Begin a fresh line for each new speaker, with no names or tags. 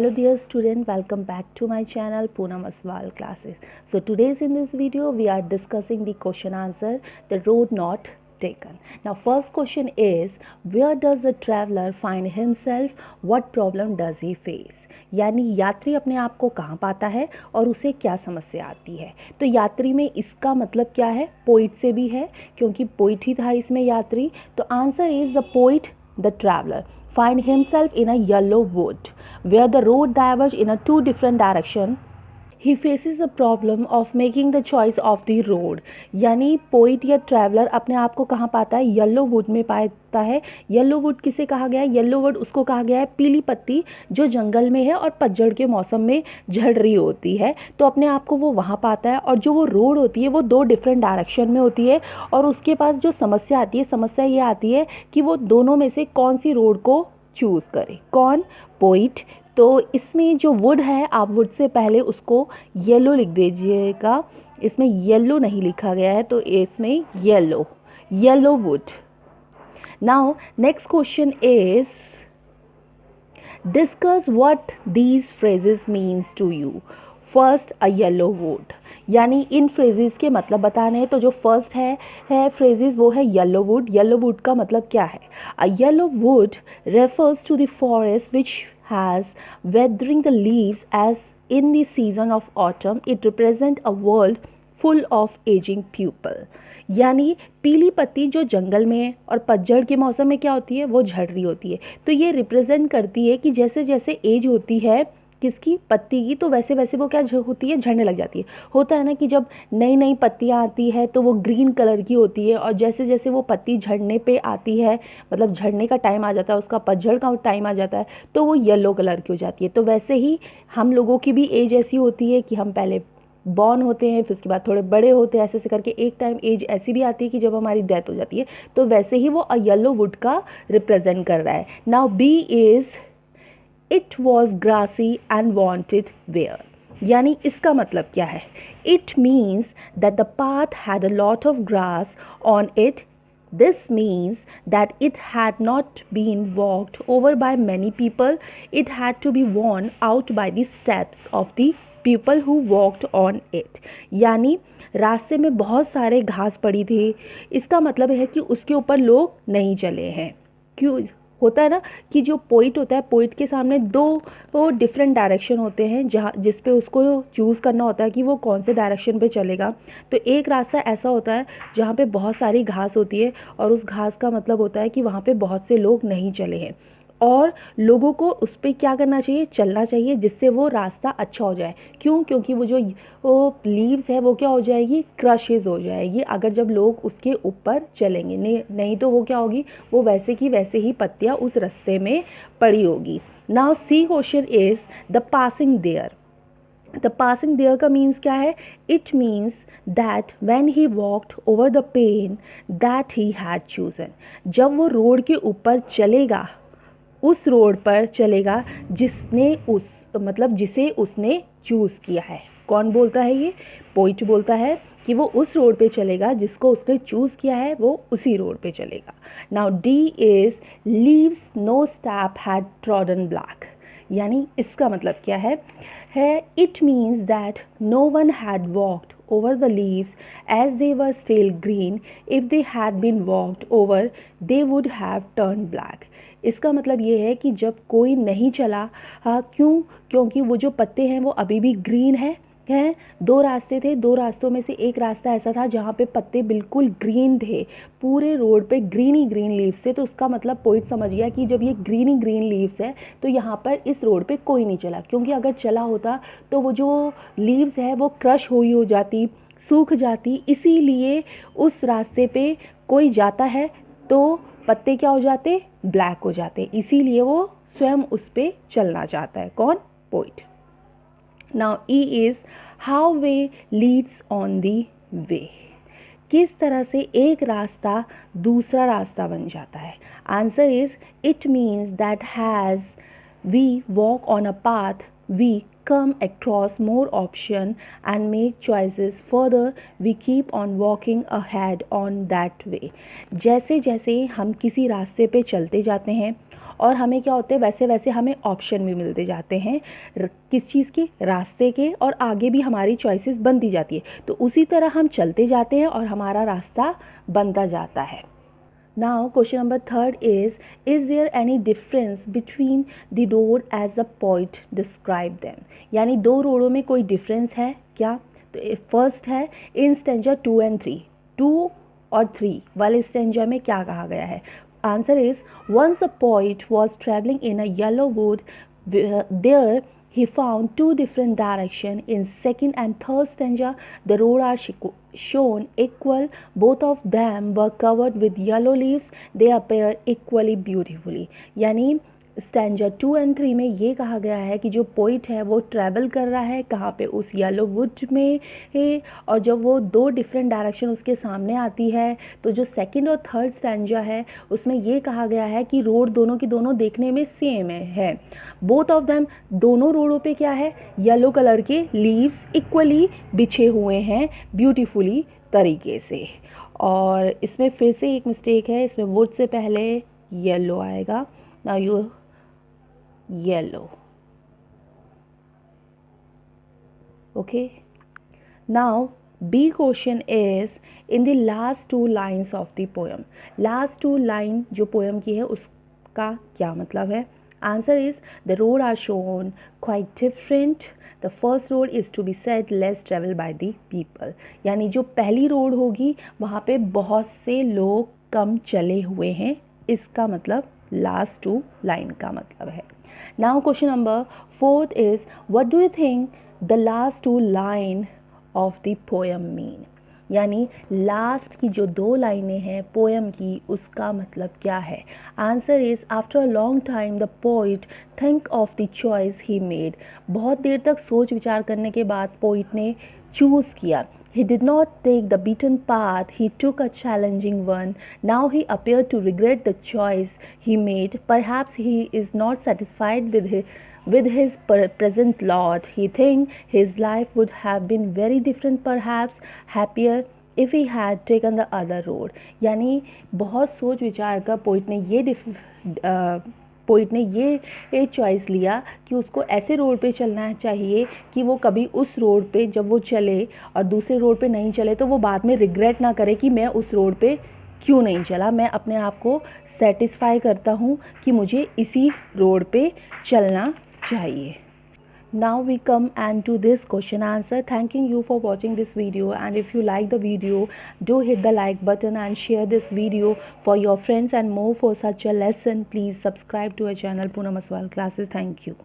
Hello dear student, welcome back to my channel Poonam Aswal classes. So today's in this video we are discussing the question answer, the road not taken. Now first question is, where does the traveler find himself, what problem does he face? यानी यात्री अपने आप को कहाँ पाता है और उसे क्या समस्या आती है। तो यात्री में इसका मतलब क्या है, पोइट से भी है क्योंकि पोइट ही था इसमें यात्री। तो answer is the poet, the traveller find himself in a yellow wood where the road diverges in a two different direction. He faces the problem of making the choice of the road. यानी poet या traveller अपने आप को कहाँ पाता है, yellow would में पाता है। येलो वुड किसे कहा गया है, येलो वुड उसको कहा गया है पीली पत्ती जो जंगल में है और पतझड़ के मौसम में झड़ रही होती है, तो अपने आप को वो वहाँ पाता है। और जो वो रोड होती है वो दो डिफरेंट डायरेक्शन में होती है और उसके पास जो समस्या आती है, समस्या ये आती है कि वो दोनों में से कौन सी रोड को चूज़ करे। कौन, पोइट। तो इसमें जो वुड है, आप वुड से पहले उसको येलो लिख दीजिएगा, इसमें येलो नहीं लिखा गया है तो इसमें yellow, yellow wood. Now next question is, discuss what these phrases means to you. First, a yellow wood, यानी इन फ्रेजेस के मतलब बताने हैं। तो जो फर्स्ट है फ्रेजेस वो है येलो वुड। येलो वुड का मतलब क्या है, a yellow wood refers to the forest which has weathering the leaves as in the season of autumn. It represent a world full of aging people. यानी पीली पत्ती जो जंगल में है और पतझड़ के मौसम में क्या होती है, वो झड़ रही होती है। तो ये रिप्रेजेंट करती है कि जैसे जैसे एज होती है किसकी, पत्ती की, तो वैसे वैसे वो क्या होती है, झड़ने लग जाती है। होता है ना कि जब नई नई पत्तियां आती है तो वो ग्रीन कलर की होती है और जैसे जैसे वो पत्ती झड़ने पे आती है, मतलब झड़ने का टाइम आ जाता है, उसका पतझड़ का टाइम आ जाता है, तो वो येलो कलर की हो जाती है। तो वैसे ही हम लोगों की भी एज ऐसी होती है कि हम पहले बॉर्न होते हैं, फिर उसके बाद थोड़े बड़े होते हैं, ऐसे ऐसे करके एक टाइम एज ऐसी भी आती है कि जब हमारी डेथ हो जाती है। तो वैसे ही वो अ येलो वुड का रिप्रेजेंट कर रहा है। Now B is, it was grassy and wanted wear. यानी इसका मतलब क्या है, it means that the path had a lot of grass on it. This means that it had not been walked over by many people. It had to be worn out by the steps of the people who walked on it. यानी रास्ते में बहुत सारे घास पड़ी थी, इसका मतलब है कि उसके ऊपर लोग नहीं चले हैं। क्यों होता है ना कि जो पोइट होता है, पोइट के सामने दो डिफरेंट डायरेक्शन होते हैं जहाँ जिस पे उसको चूज़ करना होता है कि वो कौन से डायरेक्शन पे चलेगा। तो एक रास्ता ऐसा होता है जहाँ पे बहुत सारी घास होती है और उस घास का मतलब होता है कि वहाँ पे बहुत से लोग नहीं चले हैं और लोगों को उस पर क्या करना चाहिए, चलना चाहिए, जिससे वो रास्ता अच्छा हो जाए। क्यों, क्योंकि वो जो लीव्स है वो क्या हो जाएगी, क्रशेज हो जाएगी अगर जब लोग उसके ऊपर चलेंगे। नहीं तो वो क्या होगी, वो वैसे की वैसे ही पत्तियाँ उस रास्ते में पड़ी होगी। Now C question is the passing there. The passing there का मीन्स क्या है, it means that when he walked over the pain that he had chosen. जब वो रोड के ऊपर चलेगा, उस रोड पर चलेगा जिसे उसने चूज़ किया है। कौन बोलता है ये, पोइट बोलता है कि वो उस रोड पे चलेगा जिसको उसने चूज़ किया है, वो उसी रोड पे चलेगा। Now D is, leaves no step had trodden black. यानी इसका मतलब क्या है, it means that no one had walked over the leaves as they were still green. If they had been walked over, they would have turned black. इसका मतलब ये है कि जब कोई नहीं चला, क्योंकि वो जो पत्ते हैं वो अभी भी ग्रीन हैं। दो रास्ते थे, दो रास्तों में से एक रास्ता ऐसा था जहाँ पे पत्ते बिल्कुल ग्रीन थे, पूरे रोड पे ग्रीन ही ग्रीन लीव्स थे। तो उसका मतलब पोइट समझ गया कि जब ये ग्रीन ही ग्रीन लीव्स है तो यहाँ पर इस रोड पे कोई नहीं चला, क्योंकि अगर चला होता तो वो जो लीव्स है वो क्रश हुई हो जाती, सूख जाती। इसीलिए उस रास्ते पे कोई जाता है तो पत्ते क्या हो जाते, ब्लैक हो जाते, इसीलिए वो स्वयं उस पे चलना चाहता है। कौन, poet. Now he is, how way leads on the way. किस तरह से एक रास्ता दूसरा रास्ता बन जाता है। Answer is, it means that has we walk on a path we come across more option and make choices further, we keep on walking ahead on that way. जैसे जैसे हम किसी रास्ते पे चलते जाते हैं और हमें क्या होते हैं, वैसे वैसे हमें ऑप्शन भी मिलते जाते हैं किस चीज़ के, रास्ते के, और आगे भी हमारी चॉइसेस बनती जाती है। तो उसी तरह हम चलते जाते हैं और हमारा रास्ता बनता जाता है। Now question number third is there any difference between the road as the poet described them? यानी दो रोडों में कोई डिफरेंस है क्या? तो फर्स्ट है इन स्टेंजा 2 and 3, 2 और 3 वाले स्टेंजा में क्या कहा गया है? Answer is once a poet was traveling in a yellow wood, there he found two different directions. In second and third stanza, the road are shown equal. Both of them were covered with yellow leaves. They appear equally beautifully. यानी stanza 2 and 3 में ये कहा गया है कि जो poet है वो ट्रैवल कर रहा है कहाँ पे, उस येलो वुड में है, और जब वो दो डिफरेंट डायरेक्शन उसके सामने आती है तो जो सेकंड और थर्ड स्टैंजा है उसमें ये कहा गया है कि रोड दोनों की दोनों देखने में सेम है। बोथ ऑफ देम, दोनों रोडों पे क्या है, येलो कलर के लीव्स इक्वली बिछे हुए हैं ब्यूटीफुली तरीके से। और इसमें फिर से एक मिस्टेक है, इसमें वुड से पहले येलो आएगा। Now you yellow. Okay, now B question is in the last two lines of the poem. Last two line जो poem की है उसका क्या मतलब है? Answer is the road are shown quite different. The first road is to be said less travel by the people. यानी जो पहली रोड होगी वहाँ पे बहुत से लोग कम चले हुए हैं, इसका मतलब लास्ट टू लाइन का मतलब है। Now question number 4 is what do you think the last two line of the poem mean? यानी लास्ट की जो दो लाइनें हैं पोएम की उसका मतलब क्या है? Answer is after a long time the poet think of the choice he made. बहुत देर तक सोच विचार करने के बाद पोइट ने चूज किया। He did not take the beaten path, he took a challenging one. Now he appeared to regret the choice he made. Perhaps he is not satisfied with his present lot. He thinks his life would have been very different, perhaps happier if he had taken the other road. यानी बहुत सोच विचार कर poet ने ये choice लिया कि उसको ऐसे रोड पे चलना चाहिए कि वो कभी उस रोड पे जब वो चले और दूसरे रोड पे नहीं चले तो वो बाद में रिग्रेट ना करे कि मैं उस रोड पे क्यों नहीं चला। मैं अपने आप को सेटिस्फाई करता हूँ कि मुझे इसी रोड पे चलना चाहिए। Now we come and to this question answer. Thanking you for watching this video, and if you like the video, do hit the like button and share this video for your friends, and more for such a lesson please subscribe to our channel Poonam Aswal Classes. Thank you.